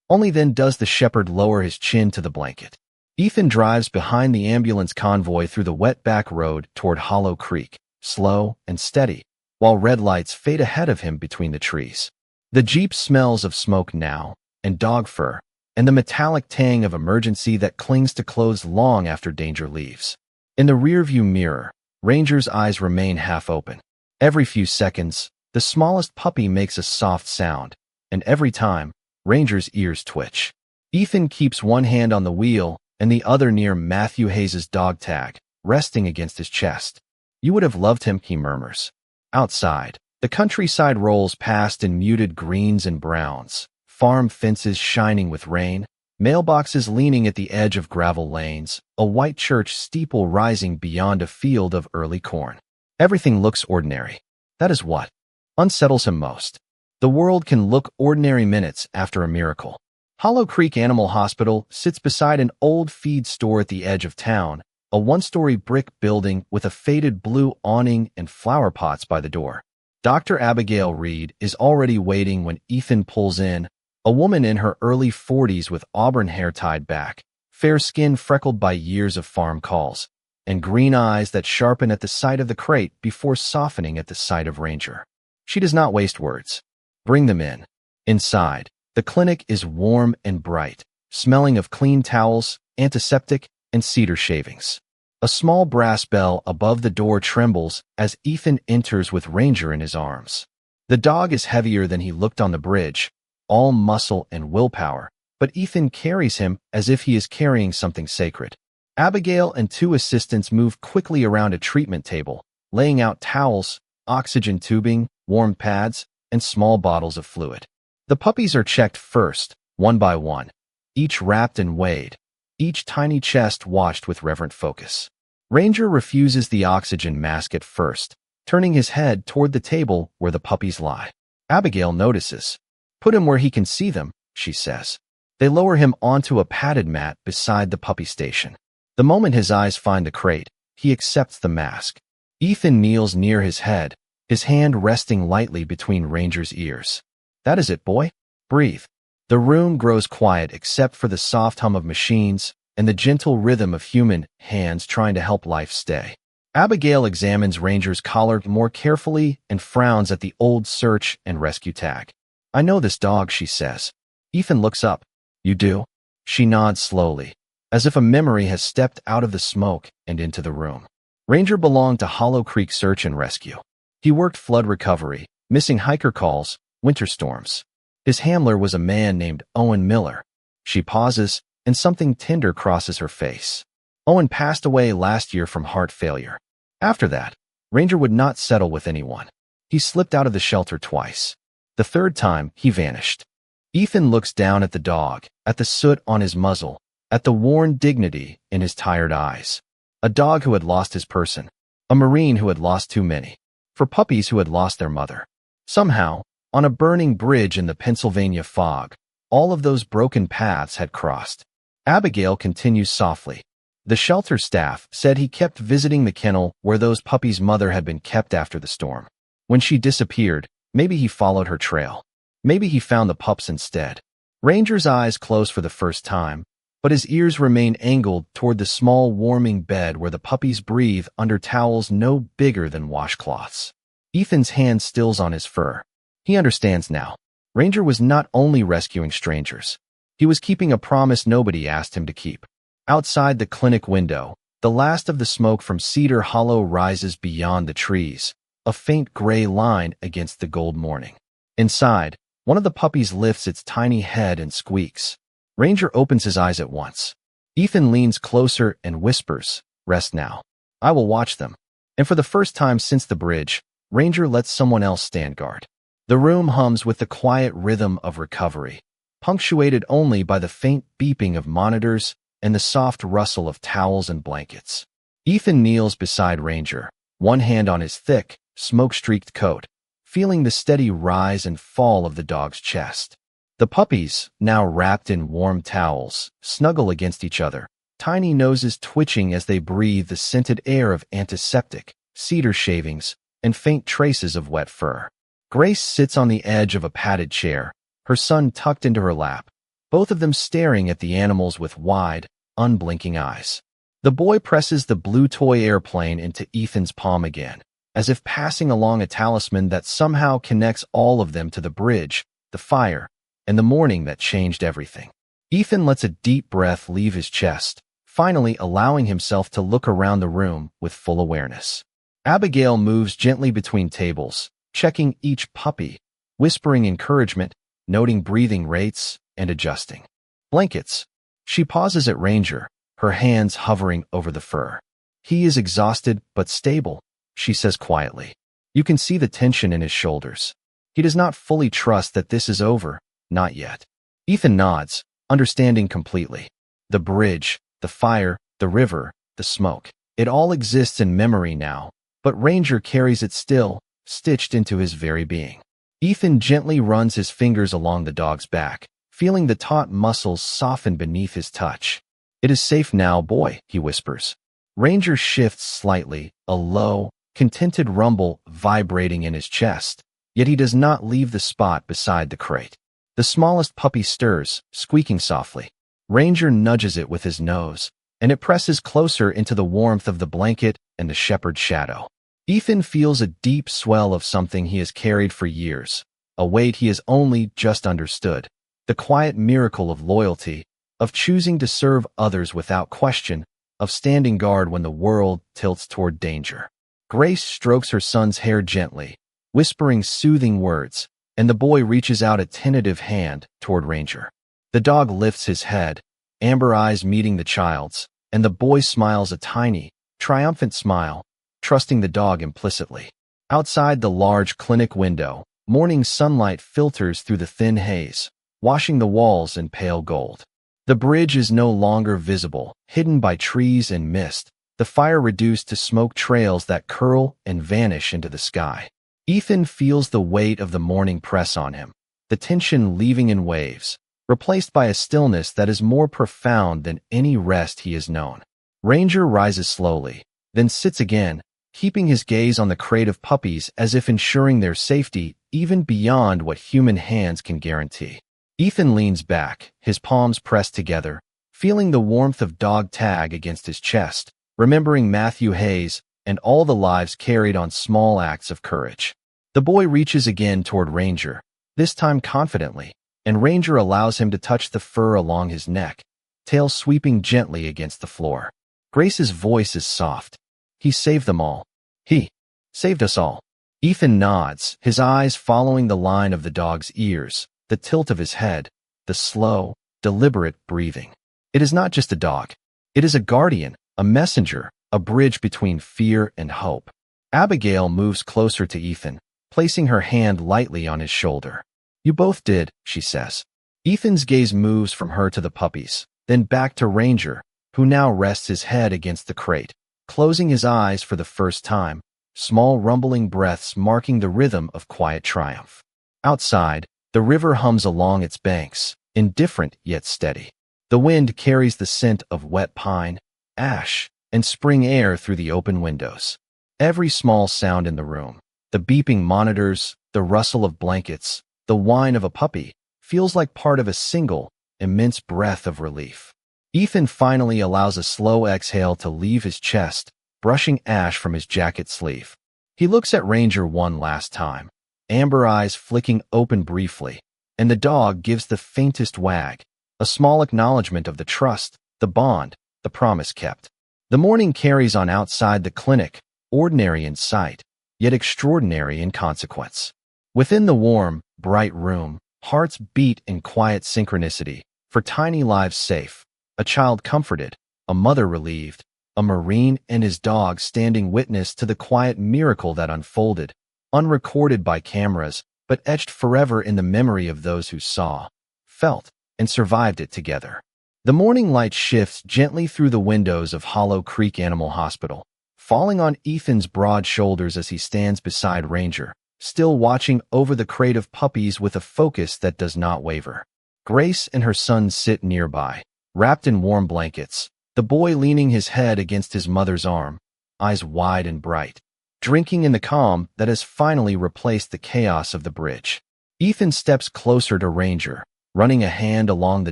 Only then does the shepherd lower his chin to the blanket. Ethan drives behind the ambulance convoy through the wet back road toward Hollow Creek, slow and steady, while red lights fade ahead of him between the trees. The Jeep smells of smoke now, and dog fur, and the metallic tang of emergency that clings to clothes long after danger leaves. In the rearview mirror, Ranger's eyes remain half open. Every few seconds, the smallest puppy makes a soft sound, and every time, Ranger's ears twitch. Ethan keeps one hand on the wheel and the other near Matthew Hayes's dog tag, resting against his chest. "You would have loved him," he murmurs. Outside, the countryside rolls past in muted greens and browns, farm fences shining with rain, mailboxes leaning at the edge of gravel lanes, a white church steeple rising beyond a field of early corn. Everything looks ordinary. That is what unsettles him most. The world can look ordinary minutes after a miracle. Hollow Creek Animal Hospital sits beside an old feed store at the edge of town, a 1-story brick building with a faded blue awning and flower pots by the door. Dr. Abigail Reed is already waiting when Ethan pulls in, a woman in her early 40s with auburn hair tied back, fair skin freckled by years of farm calls, and green eyes that sharpen at the sight of the crate before softening at the sight of Ranger. She does not waste words. "Bring them in." Inside, The clinic is warm and bright, smelling of clean towels, antiseptic, and cedar shavings. A small brass bell above the door trembles as Ethan enters with Ranger in his arms. The dog is heavier than he looked on the bridge, all muscle and willpower, but Ethan carries him as if he is carrying something sacred. Abigail and two assistants move quickly around a treatment table, laying out towels, oxygen tubing, warm pads, and small bottles of fluid. The puppies are checked first, one by one, each wrapped and weighed, each tiny chest watched with reverent focus. Ranger refuses the oxygen mask at first, turning his head toward the table where the puppies lie. Abigail notices. "Put him where he can see them," she says. They lower him onto a padded mat beside the puppy station. The moment his eyes find the crate, he accepts the mask. Ethan kneels near his head, his hand resting lightly between Ranger's ears. "That is it, boy. Breathe." The room grows quiet except for the soft hum of machines and the gentle rhythm of human hands trying to help life stay. Abigail examines Ranger's collar more carefully and frowns at the old search and rescue tag. "I know this dog," she says. Ethan looks up. "You do?" She nods slowly, as if a memory has stepped out of the smoke and into the room. Ranger belonged to Hollow Creek Search and Rescue. He worked flood recovery, missing hiker calls, winter storms. His handler was a man named Owen Miller. She pauses, and something tender crosses her face. Owen passed away last year from heart failure. After that, Ranger would not settle with anyone. He slipped out of the shelter twice. The third time, he vanished. Ethan looks down at the dog, at the soot on his muzzle, at the worn dignity in his tired eyes. A dog who had lost his person. A Marine who had lost too many. For puppies who had lost their mother. Somehow, on a burning bridge in the Pennsylvania fog, all of those broken paths had crossed. Abigail continues softly. The shelter staff said he kept visiting the kennel where those puppies' mother had been kept after the storm. When she disappeared, maybe he followed her trail. Maybe he found the pups instead. Ranger's eyes close for the first time, but his ears remain angled toward the small warming bed where the puppies breathe under towels no bigger than washcloths. Ethan's hand stills on his fur. He understands now. Ranger was not only rescuing strangers. He was keeping a promise nobody asked him to keep. Outside the clinic window, the last of the smoke from Cedar Hollow rises beyond the trees, a faint gray line against the gold morning. Inside, one of the puppies lifts its tiny head and squeaks. Ranger opens his eyes at once. Ethan leans closer and whispers, "Rest now. I will watch them." And for the first time since the bridge, Ranger lets someone else stand guard. The room hums with the quiet rhythm of recovery, punctuated only by the faint beeping of monitors and the soft rustle of towels and blankets. Ethan kneels beside Ranger, one hand on his thick, smoke-streaked coat, feeling the steady rise and fall of the dog's chest. The puppies, now wrapped in warm towels, snuggle against each other, tiny noses twitching as they breathe the scented air of antiseptic, cedar shavings, and faint traces of wet fur. Grace sits on the edge of a padded chair, her son tucked into her lap, both of them staring at the animals with wide, unblinking eyes. The boy presses the blue toy airplane into Ethan's palm again, as if passing along a talisman that somehow connects all of them to the bridge, the fire, and the morning that changed everything. Ethan lets a deep breath leave his chest, finally allowing himself to look around the room with full awareness. Abigail moves gently between tables, checking each puppy, whispering encouragement, noting breathing rates, and adjusting. Blankets. She pauses at Ranger, her hands hovering over the fur. "He is exhausted but stable," she says quietly. You can see the tension in his shoulders. He does not fully trust that this is over, not yet. Ethan nods, understanding completely. The bridge, the fire, the river, the smoke. It all exists in memory now, but Ranger carries it still, stitched into his very being. Ethan gently runs his fingers along the dog's back, feeling the taut muscles soften beneath his touch. "It is safe now, boy," he whispers. Ranger shifts slightly, a low, contented rumble vibrating in his chest, yet he does not leave the spot beside the crate. The smallest puppy stirs, squeaking softly. Ranger nudges it with his nose, and it presses closer into the warmth of the blanket and the shepherd's shadow. Ethan feels a deep swell of something he has carried for years, a weight he has only just understood. The quiet miracle of loyalty, of choosing to serve others without question, of standing guard when the world tilts toward danger. Grace strokes her son's hair gently, whispering soothing words, and the boy reaches out a tentative hand toward Ranger. The dog lifts his head, amber eyes meeting the child's, and the boy smiles a tiny, triumphant smile, trusting the dog implicitly. Outside the large clinic window, morning sunlight filters through the thin haze, washing the walls in pale gold. The bridge is no longer visible, hidden by trees and mist, the fire reduced to smoke trails that curl and vanish into the sky. Ethan feels the weight of the morning press on him, the tension leaving in waves, replaced by a stillness that is more profound than any rest he has known. Ranger rises slowly, then sits again, keeping his gaze on the crate of puppies as if ensuring their safety even beyond what human hands can guarantee. Ethan leans back, his palms pressed together, feeling the warmth of dog tag against his chest, remembering Matthew Hayes and all the lives carried on small acts of courage. The boy reaches again toward Ranger, this time confidently, and Ranger allows him to touch the fur along his neck, tail sweeping gently against the floor. Grace's voice is soft. He saved them all. He saved us all. Ethan nods, his eyes following the line of the dog's ears, the tilt of his head, the slow, deliberate breathing. It is not just a dog. It is a guardian, a messenger, a bridge between fear and hope. Abigail moves closer to Ethan, placing her hand lightly on his shoulder. "You both did," she says. Ethan's gaze moves from her to the puppies, then back to Ranger, who now rests his head against the crate, closing his eyes for the first time, small rumbling breaths marking the rhythm of quiet triumph. Outside, the river hums along its banks, indifferent yet steady. The wind carries the scent of wet pine, ash, and spring air through the open windows. Every small sound in the room, the beeping monitors, the rustle of blankets, the whine of a puppy, feels like part of a single, immense breath of relief. Ethan finally allows a slow exhale to leave his chest, brushing ash from his jacket sleeve. He looks at Ranger one last time, amber eyes flicking open briefly, and the dog gives the faintest wag, a small acknowledgement of the trust, the bond, the promise kept. The morning carries on outside the clinic, ordinary in sight, yet extraordinary in consequence. Within the warm, bright room, hearts beat in quiet synchronicity, for tiny lives safe, a child comforted, a mother relieved, a Marine and his dog standing witness to the quiet miracle that unfolded, unrecorded by cameras, but etched forever in the memory of those who saw, felt, and survived it together. The morning light shifts gently through the windows of Hollow Creek Animal Hospital, falling on Ethan's broad shoulders as he stands beside Ranger, still watching over the crate of puppies with a focus that does not waver. Grace and her son sit nearby, wrapped in warm blankets, the boy leaning his head against his mother's arm, eyes wide and bright, drinking in the calm that has finally replaced the chaos of the bridge. Ethan steps closer to Ranger, running a hand along the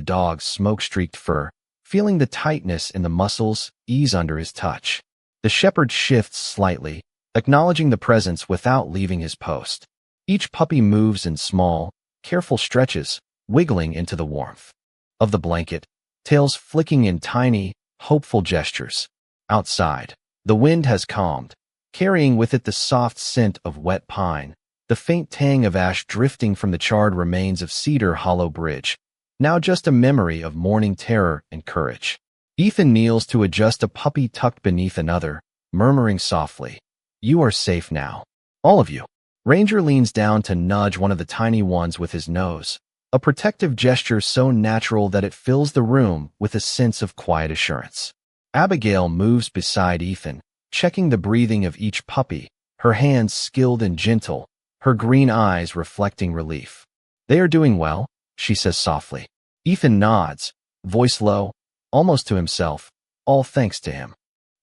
dog's smoke-streaked fur, feeling the tightness in the muscles ease under his touch. The shepherd shifts slightly, acknowledging the presence without leaving his post. Each puppy moves in small, careful stretches, wiggling into the warmth of the blanket, tails flicking in tiny, hopeful gestures. Outside, the wind has calmed, carrying with it the soft scent of wet pine, the faint tang of ash drifting from the charred remains of Cedar Hollow Bridge, now just a memory of morning terror and courage. Ethan kneels to adjust a puppy tucked beneath another, murmuring softly, "You are safe now. All of you." Ranger leans down to nudge one of the tiny ones with his nose, a protective gesture so natural that it fills the room with a sense of quiet assurance. Abigail moves beside Ethan, checking the breathing of each puppy, her hands skilled and gentle, her green eyes reflecting relief. "They are doing well," she says softly. Ethan nods, voice low, almost to himself, all thanks to him.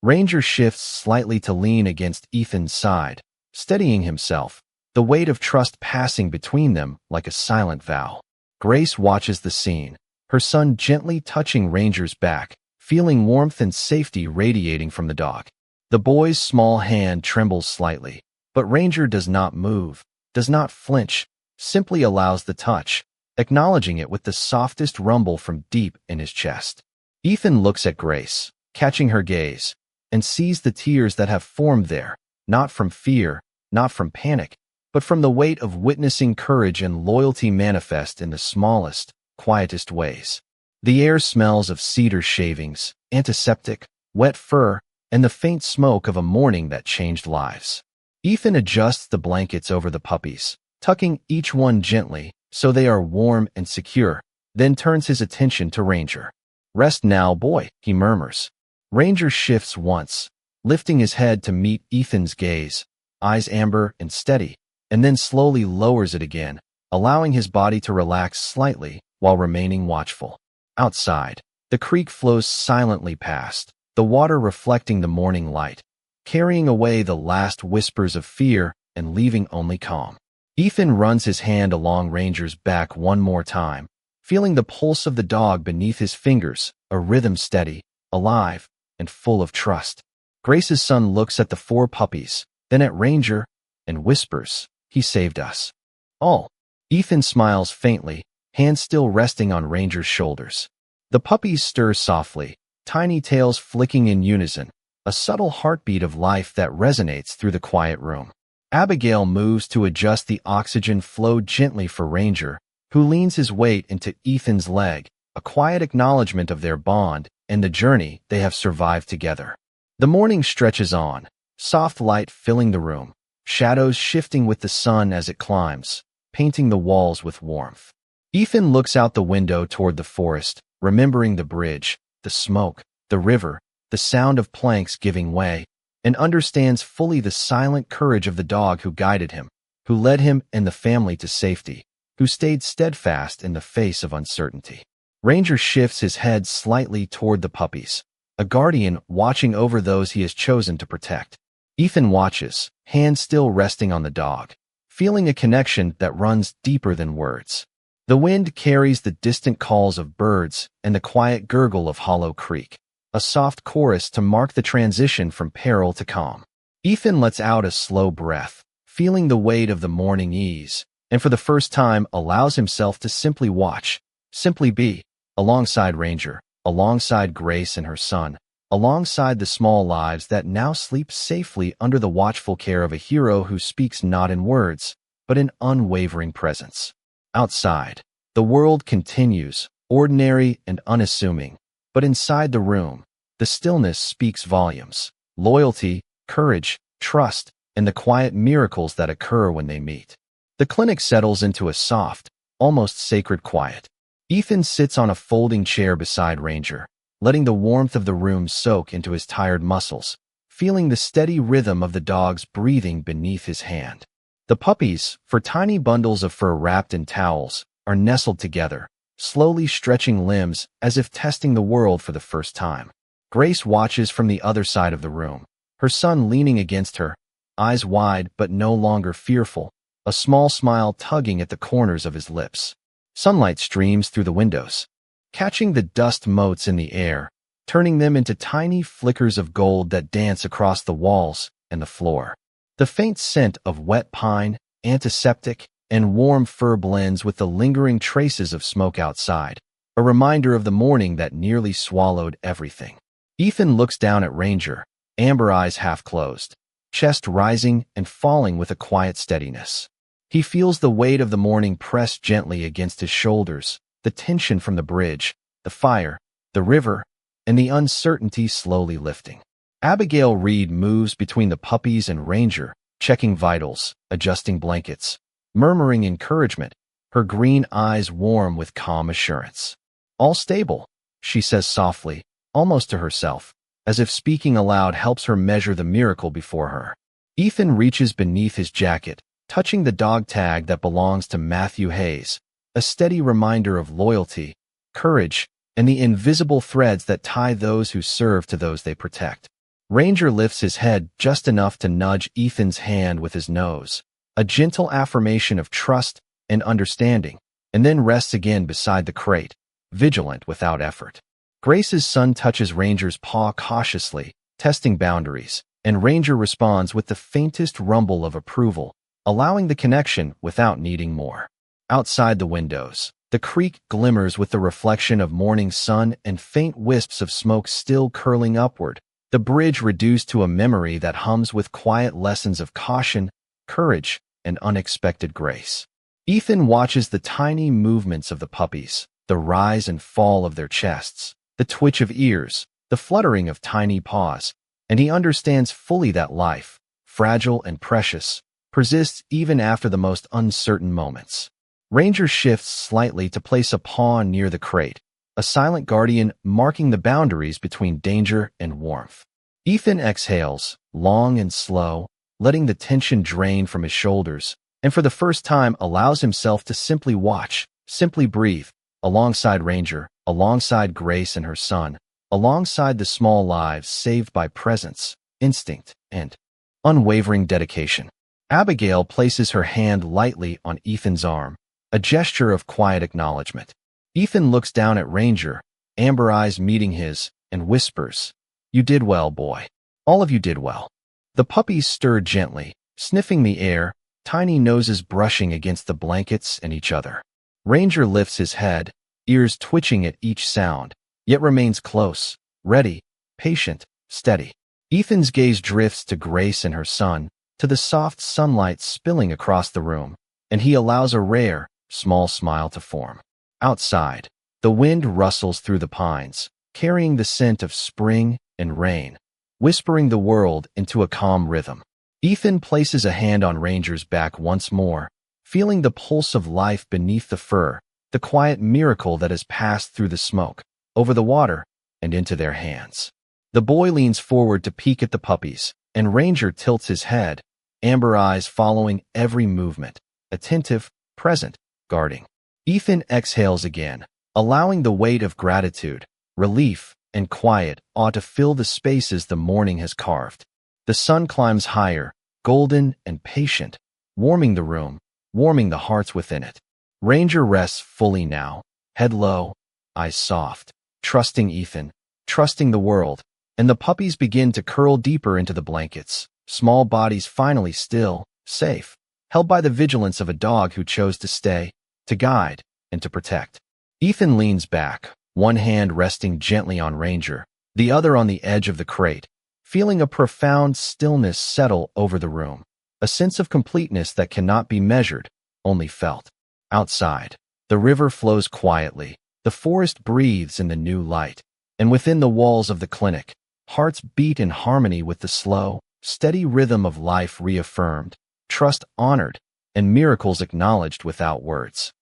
Ranger shifts slightly to lean against Ethan's side, steadying himself, the weight of trust passing between them like a silent vow. Grace watches the scene, her son gently touching Ranger's back, feeling warmth and safety radiating from the dog. The boy's small hand trembles slightly, but Ranger does not move, does not flinch, simply allows the touch, acknowledging it with the softest rumble from deep in his chest. Ethan looks at Grace, catching her gaze, and sees the tears that have formed there, not from fear, not from panic, but from the weight of witnessing courage and loyalty manifest in the smallest, quietest ways. The air smells of cedar shavings, antiseptic, wet fur, and the faint smoke of a morning that changed lives. Ethan adjusts the blankets over the puppies, tucking each one gently so they are warm and secure, then turns his attention to Ranger. "Rest now, boy," he murmurs. Ranger shifts once, lifting his head to meet Ethan's gaze, eyes amber and steady, and then slowly lowers it again, allowing his body to relax slightly while remaining watchful. Outside, the creek flows silently past, the water reflecting the morning light, carrying away the last whispers of fear and leaving only calm. Ethan runs his hand along Ranger's back one more time, feeling the pulse of the dog beneath his fingers, a rhythm steady, alive, and full of trust. Grace's son looks at the 4 puppies, then at Ranger, and whispers, "He saved us." "All." Ethan smiles faintly, hands still resting on Ranger's shoulders. The puppies stir softly, tiny tails flicking in unison, a subtle heartbeat of life that resonates through the quiet room. Abigail moves to adjust the oxygen flow gently for Ranger, who leans his weight into Ethan's leg, a quiet acknowledgement of their bond and the journey they have survived together. The morning stretches on, soft light filling the room, shadows shifting with the sun as it climbs, painting the walls with warmth. Ethan looks out the window toward the forest, remembering the bridge, the smoke, the river, the sound of planks giving way, and understands fully the silent courage of the dog who guided him, who led him and the family to safety, who stayed steadfast in the face of uncertainty. Ranger shifts his head slightly toward the puppies, a guardian watching over those he has chosen to protect. Ethan watches, hand still resting on the dog, feeling a connection that runs deeper than words. The wind carries the distant calls of birds and the quiet gurgle of Hollow Creek, a soft chorus to mark the transition from peril to calm. Ethan lets out a slow breath, feeling the weight of the morning ease, and for the first time allows himself to simply watch, simply be, alongside Ranger, alongside Grace and her son, alongside the small lives that now sleep safely under the watchful care of a hero who speaks not in words, but in unwavering presence. Outside, the world continues, ordinary and unassuming, but inside the room, the stillness speaks volumes. Loyalty, courage, trust, and the quiet miracles that occur when they meet. The clinic settles into a soft, almost sacred quiet. Ethan sits on a folding chair beside Ranger, letting the warmth of the room soak into his tired muscles, feeling the steady rhythm of the dog's breathing beneath his hand. The puppies, for tiny bundles of fur wrapped in towels, are nestled together, slowly stretching limbs as if testing the world for the first time. Grace watches from the other side of the room, her son leaning against her, eyes wide but no longer fearful, a small smile tugging at the corners of his lips. Sunlight streams through the windows, catching the dust motes in the air, turning them into tiny flickers of gold that dance across the walls and the floor. The faint scent of wet pine, antiseptic, and warm fur blends with the lingering traces of smoke outside, a reminder of the morning that nearly swallowed everything. Ethan looks down at Ranger, amber eyes half closed, chest rising and falling with a quiet steadiness. He feels the weight of the morning press gently against his shoulders, the tension from the bridge, the fire, the river, and the uncertainty slowly lifting. Abigail Reed moves between the puppies and Ranger, checking vitals, adjusting blankets, murmuring encouragement, her green eyes warm with calm assurance. "All stable," she says softly, almost to herself, as if speaking aloud helps her measure the miracle before her. Ethan reaches beneath his jacket, touching the dog tag that belongs to Matthew Hayes, a steady reminder of loyalty, courage, and the invisible threads that tie those who serve to those they protect. Ranger lifts his head just enough to nudge Ethan's hand with his nose, a gentle affirmation of trust and understanding, and then rests again beside the crate, vigilant without effort. Grace's son touches Ranger's paw cautiously, testing boundaries, and Ranger responds with the faintest rumble of approval, allowing the connection without needing more. Outside the windows, The creek glimmers with the reflection of morning sun and faint wisps of smoke still curling upward, the bridge reduced to a memory that hums with quiet lessons of caution, courage, and unexpected grace. Ethan watches the tiny movements of the puppies, the rise and fall of their chests, the twitch of ears, the fluttering of tiny paws, and he understands fully that life, fragile and precious, persists even after the most uncertain moments. Ranger shifts slightly to place a paw near the crate, a silent guardian marking the boundaries between danger and warmth. Ethan exhales, long and slow, letting the tension drain from his shoulders, and for the first time allows himself to simply watch, simply breathe, alongside Ranger, alongside Grace and her son, alongside the small lives saved by presence, instinct, and unwavering dedication. Abigail places her hand lightly on Ethan's arm, a gesture of quiet acknowledgement. Ethan looks down at Ranger, amber eyes meeting his, and whispers, "You did well, boy. All of you did well." The puppies stir gently, sniffing the air, tiny noses brushing against the blankets and each other. Ranger lifts his head, ears twitching at each sound, yet remains close, ready, patient, steady. Ethan's gaze drifts to Grace and her son, to the soft sunlight spilling across the room, and he allows a rare, small smile to form. Outside, the wind rustles through the pines, carrying the scent of spring and rain, whispering the world into a calm rhythm. Ethan places a hand on Ranger's back once more, feeling the pulse of life beneath the fur, the quiet miracle that has passed through the smoke, over the water, and into their hands. The boy leans forward to peek at the puppies, and Ranger tilts his head, amber eyes following every movement, attentive, present, guarding. Ethan exhales again, allowing the weight of gratitude, relief, and quiet awe to fill the spaces the morning has carved. The sun climbs higher, golden and patient, warming the room, warming the hearts within it. Ranger rests fully now, head low, eyes soft, trusting Ethan, trusting the world, and the puppies begin to curl deeper into the blankets, small bodies finally still, safe, held by the vigilance of a dog who chose to stay, to guide, and to protect. Ethan leans back, one hand resting gently on Ranger, the other on the edge of the crate, feeling a profound stillness settle over the room, a sense of completeness that cannot be measured, only felt. Outside, the river flows quietly, the forest breathes in the new light, and within the walls of the clinic, hearts beat in harmony with the slow, steady rhythm of life reaffirmed, trust honored, and miracles acknowledged without words.